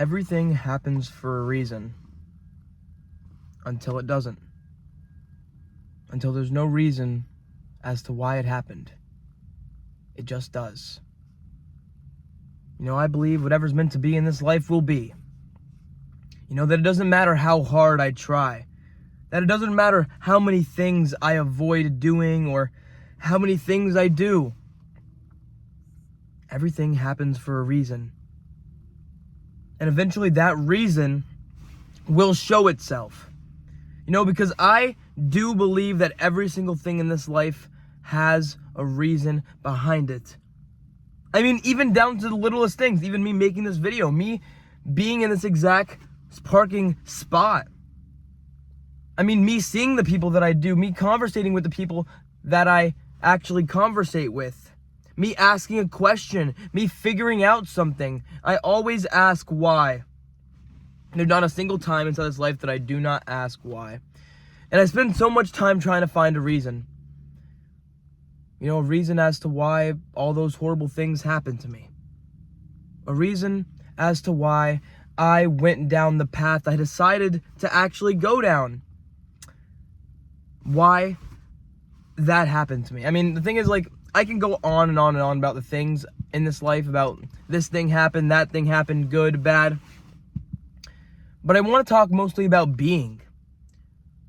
Everything happens for a reason until it doesn't. Until there's no reason as to why it happened. It just does. I believe whatever's meant to be in this life will be. That it doesn't matter how hard I try. That it doesn't matter how many things I avoid doing or how many things I do. Everything happens for a reason. And eventually that reason will show itself. Because I do believe that every single thing in this life has a reason behind it. Even down to the littlest things, even me making this video, me being in this exact parking spot. Me seeing the people that I do, me conversating with the people that I actually conversate with. Me asking a question, me figuring out something. I always ask why. There's not a single time inside this life that I do not ask why. And I spend so much time trying to find a reason. A reason as to why all those horrible things happened to me. A reason as to why I went down the path I decided to actually go down. Why that happened to me. The thing is, I can go on and on and on about the things in this life, about this thing happened, that thing happened, good, bad. But I want to talk mostly about being.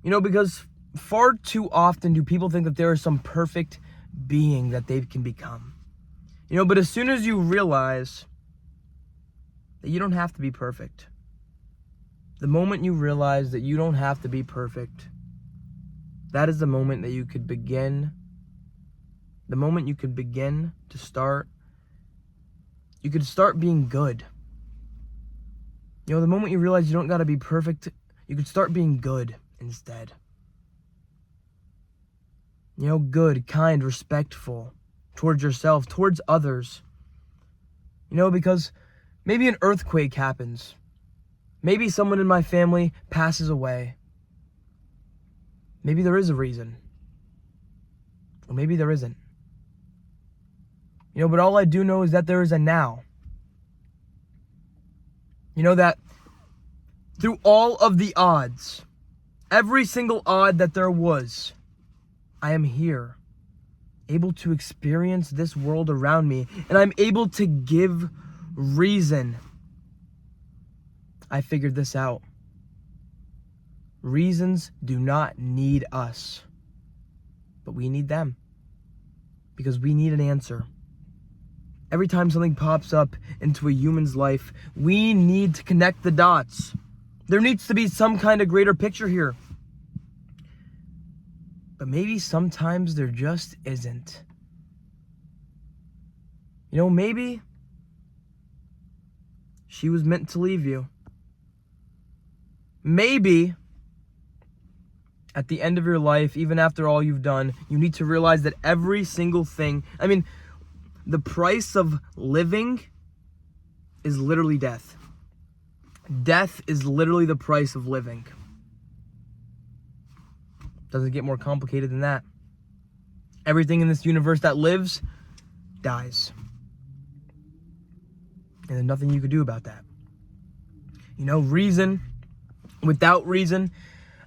Because far too often do people think that there is some perfect being that they can become. But as soon as you realize that you don't have to be perfect, the moment you realize that you don't have to be perfect, that is the moment that you could begin. The moment you could begin to start, you could start being good. The moment you realize you don't gotta be perfect, you could start being good instead. Good, kind, respectful towards yourself, towards others. Because maybe an earthquake happens. Maybe someone in my family passes away. Maybe there is a reason. Or maybe there isn't. But all I do know is that there is a now. That through all of the odds, every single odd that there was, I am here, able to experience this world around me, and I'm able to give reason. I figured this out. Reasons do not need us, but we need them, because we need an answer. Every time something pops up into a human's life, we need to connect the dots. There needs to be some kind of greater picture here. But maybe sometimes there just isn't. Maybe she was meant to leave you. Maybe at the end of your life, even after all you've done, you need to realize that every single thing, the price of living is literally death. Death is literally the price of living. Doesn't get more complicated than that. Everything in this universe that lives dies. And there's nothing you could do about that. Reason without reason.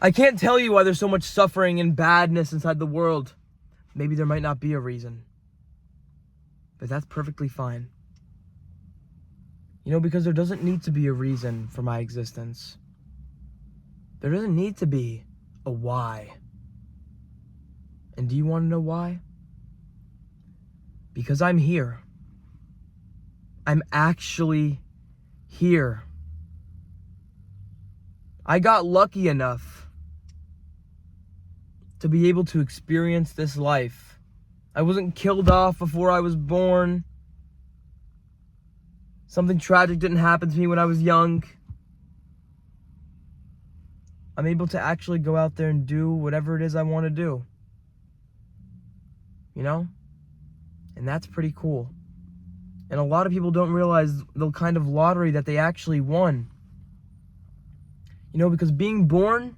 I can't tell you why there's so much suffering and badness inside the world. Maybe there might not be a reason. But that's perfectly fine. Because there doesn't need to be a reason for my existence. There doesn't need to be a why. And do you want to know why? Because I'm here. I'm actually here. I got lucky enough to be able to experience this life. I wasn't killed off before I was born. Something tragic didn't happen to me when I was young. I'm able to actually go out there and do whatever it is I want to do. And that's pretty cool. And a lot of people don't realize the kind of lottery that they actually won. Because being born,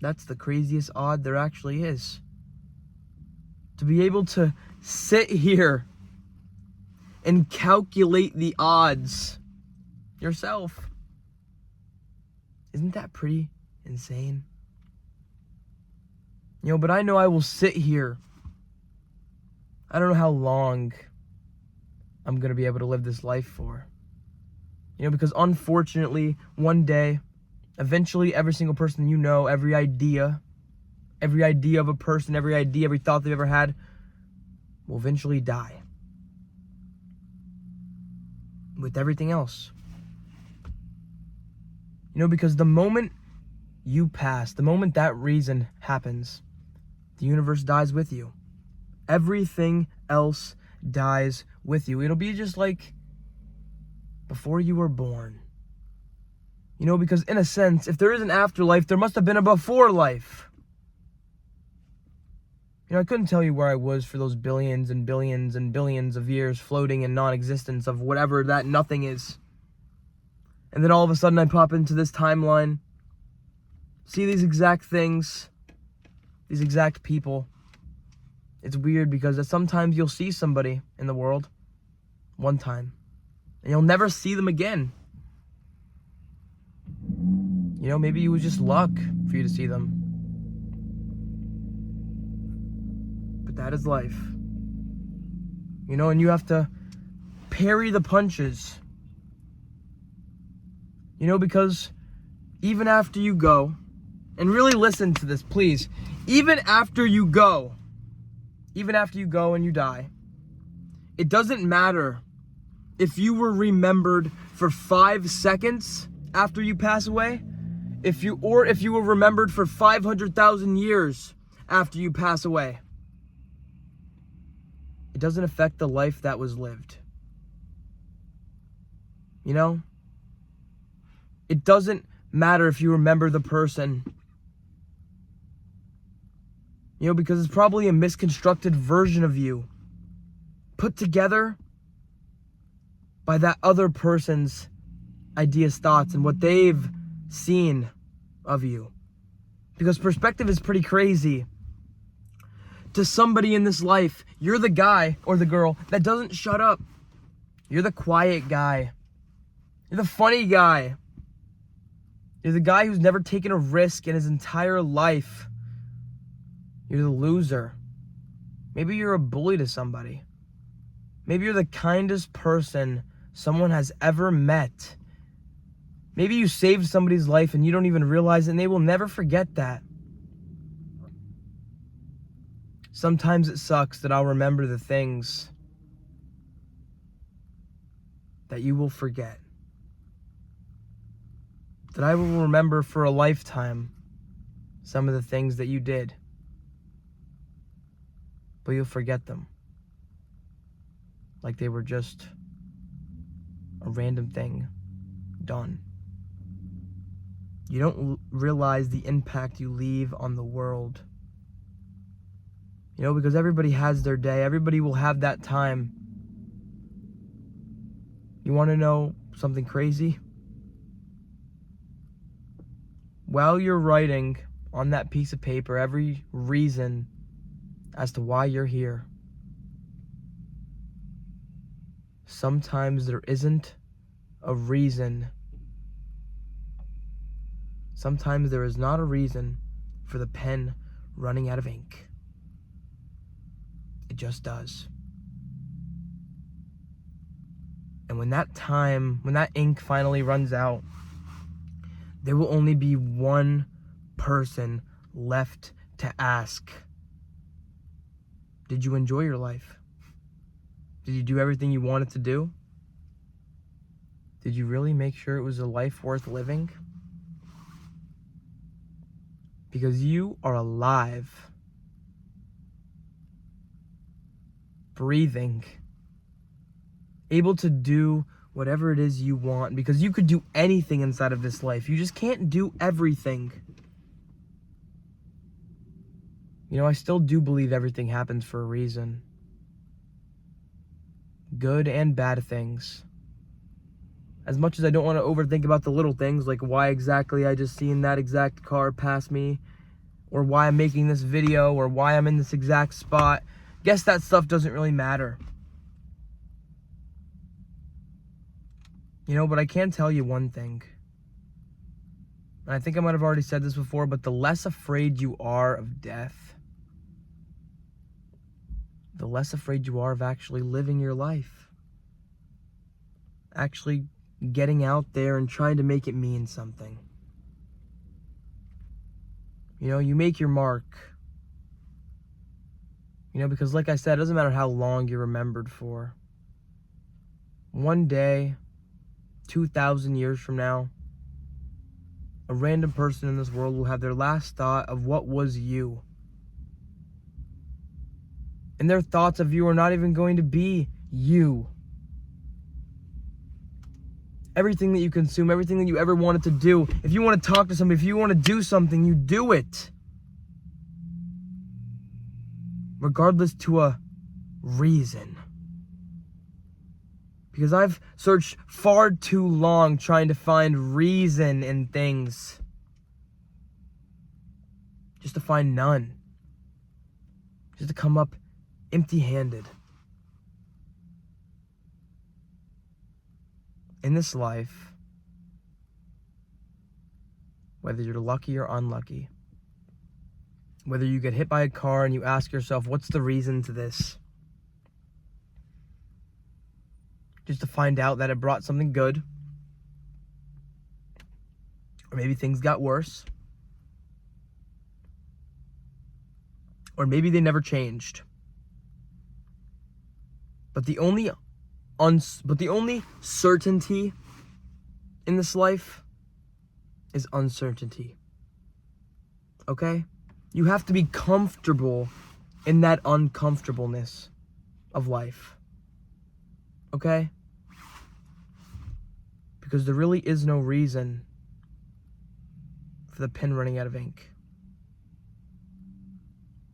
that's the craziest odd there actually is. To be able to sit here and calculate the odds yourself. Isn't that pretty insane? But I know I will sit here. I don't know how long I'm going to be able to live this life for. Because unfortunately, one day, eventually every single person every idea of a person, every thought they've ever had will eventually die. With everything else. Because the moment you pass, the moment that reason happens, the universe dies with you. Everything else dies with you. It'll be just like before you were born. Because in a sense, if there is an afterlife, there must have been a before life. I couldn't tell you where I was for those billions and billions and billions of years floating in non-existence of whatever that nothing is. And then all of a sudden I pop into this timeline, see these exact things, these exact people. It's weird because sometimes you'll see somebody in the world one time and you'll never see them again. Maybe it was just luck for you to see them. But that is life. And you have to parry the punches. Because even after you go, and really listen to this, please, even after you go and you die, it doesn't matter if you were remembered for 5 seconds after you pass away, if you were remembered for 500,000 years after you pass away. It doesn't affect the life that was lived. It doesn't matter if you remember the person. Because it's probably a misconstructed version of you put together by that other person's ideas, thoughts, and what they've seen of you. Because perspective is pretty crazy. To somebody in this life, you're the guy or the girl that doesn't shut up. You're the quiet guy. You're the funny guy. You're the guy who's never taken a risk in his entire life. You're the loser. Maybe you're a bully to somebody. Maybe you're the kindest person someone has ever met. Maybe you saved somebody's life and you don't even realize it, and they will never forget that. Sometimes it sucks that I'll remember the things that you will forget. That I will remember for a lifetime some of the things that you did. But you'll forget them. Like they were just a random thing done. You don't realize the impact you leave on the world. Because everybody has their day. Everybody will have that time. You want to know something crazy? While you're writing on that piece of paper every reason as to why you're here, sometimes there isn't a reason. Sometimes there is not a reason for the pen running out of ink. It just does. And when that ink finally runs out, there will only be one person left to ask. Did you enjoy your life? Did you do everything you wanted to do? Did you really make sure it was a life worth living? Because you are alive, breathing, able to do whatever it is you want, because you could do anything inside of this life. You just can't do everything. I still do believe everything happens for a reason. Good and bad things. As much as I don't want to overthink about the little things, like why exactly I just seen that exact car pass me, or why I'm making this video, or why I'm in this exact spot, guess that stuff doesn't really matter. But I can tell you one thing. And I think I might have already said this before, but the less afraid you are of death, the less afraid you are of actually living your life. Actually getting out there and trying to make it mean something. You make your mark. Because like I said, it doesn't matter how long you're remembered for. One day, 2,000 years from now, a random person in this world will have their last thought of what was you. And their thoughts of you are not even going to be you. Everything that you consume, everything that you ever wanted to do, if you want to talk to somebody, if you want to do something, you do it. Regardless to a reason. Because I've searched far too long trying to find reason in things. Just to find none. Just to come up empty-handed. In this life, whether you're lucky or unlucky, whether you get hit by a car and you ask yourself, what's the reason to this? Just to find out that it brought something good. Or maybe things got worse. Or maybe they never changed. But the only certainty in this life is uncertainty. Okay? You have to be comfortable in that uncomfortableness of life. Okay? Because there really is no reason for the pen running out of ink.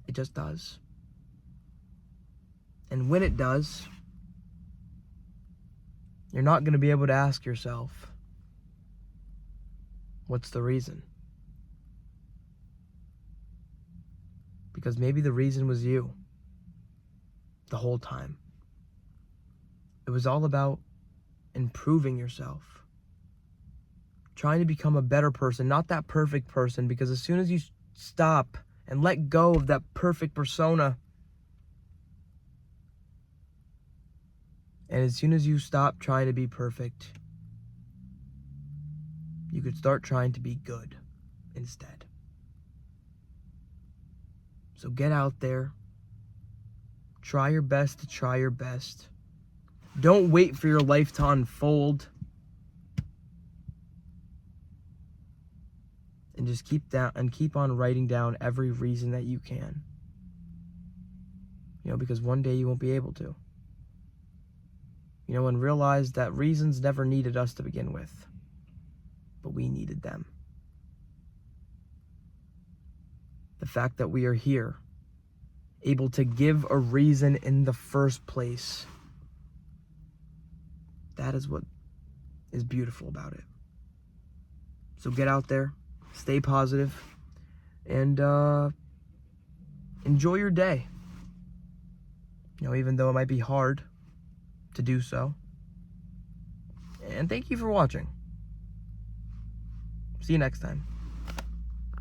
It just does. And when it does, you're not going to be able to ask yourself, what's the reason? Because maybe the reason was you the whole time. It was all about improving yourself. Trying to become a better person, not that perfect person, because as soon as you stop and let go of that perfect persona, and as soon as you stop trying to be perfect, you could start trying to be good instead. So get out there. Try your best to try your best. Don't wait for your life to unfold. And just keep on writing down every reason that you can. Because one day you won't be able to. And realize that reasons never needed us to begin with. But we needed them. The fact that we are here, able to give a reason in the first place, that is what is beautiful about it. So get out there, stay positive, and enjoy your day. Even though it might be hard to do so. And thank you for watching. See you next time.